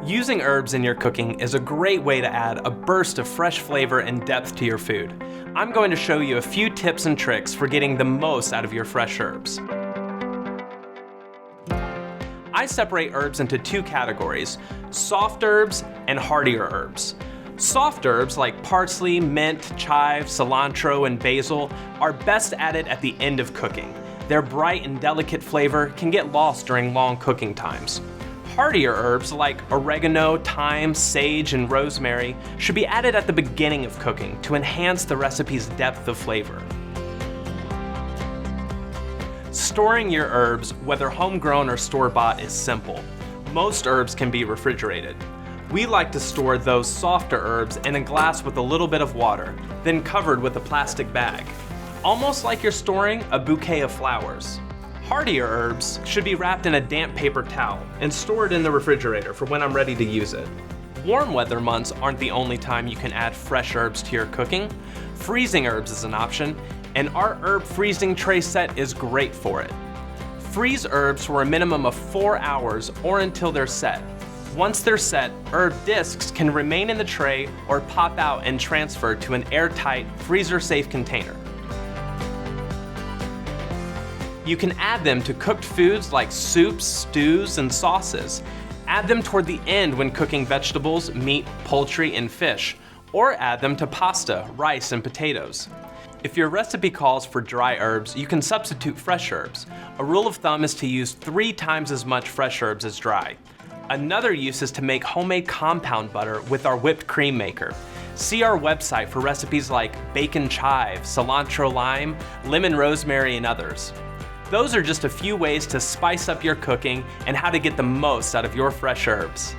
Using herbs in your cooking is a great way to add a burst of fresh flavor and depth to your food. I'm going to show you a few tips and tricks for getting the most out of your fresh herbs. I separate herbs into two categories: soft herbs and hardier herbs. Soft herbs like parsley, mint, chive, cilantro, and basil are best added at the end of cooking. Their bright and delicate flavor can get lost during long cooking times. Hardier herbs like oregano, thyme, sage, and rosemary should be added at the beginning of cooking to enhance the recipe's depth of flavor. Storing your herbs, whether homegrown or store-bought, is simple. Most herbs can be refrigerated. We like to store those softer herbs in a glass with a little bit of water, then covered with a plastic bag, almost like you're storing a bouquet of flowers. Hardier herbs should be wrapped in a damp paper towel and stored in the refrigerator for when I'm ready to use it. Warm weather months aren't the only time you can add fresh herbs to your cooking. Freezing herbs is an option, and our herb freezing tray set is great for it. Freeze herbs for a minimum of 4 hours or until they're set. Once they're set, herb discs can remain in the tray or pop out and transfer to an airtight, freezer-safe container. You can add them to cooked foods like soups, stews, and sauces. Add them toward the end when cooking vegetables, meat, poultry, and fish, or add them to pasta, rice, and potatoes. If your recipe calls for dry herbs, you can substitute fresh herbs. A rule of thumb is to use 3 times as much fresh herbs as dry. Another use is to make homemade compound butter with our whipped cream maker. See our website for recipes like bacon chive, cilantro lime, lemon rosemary, and others. Those are just a few ways to spice up your cooking and how to get the most out of your fresh herbs.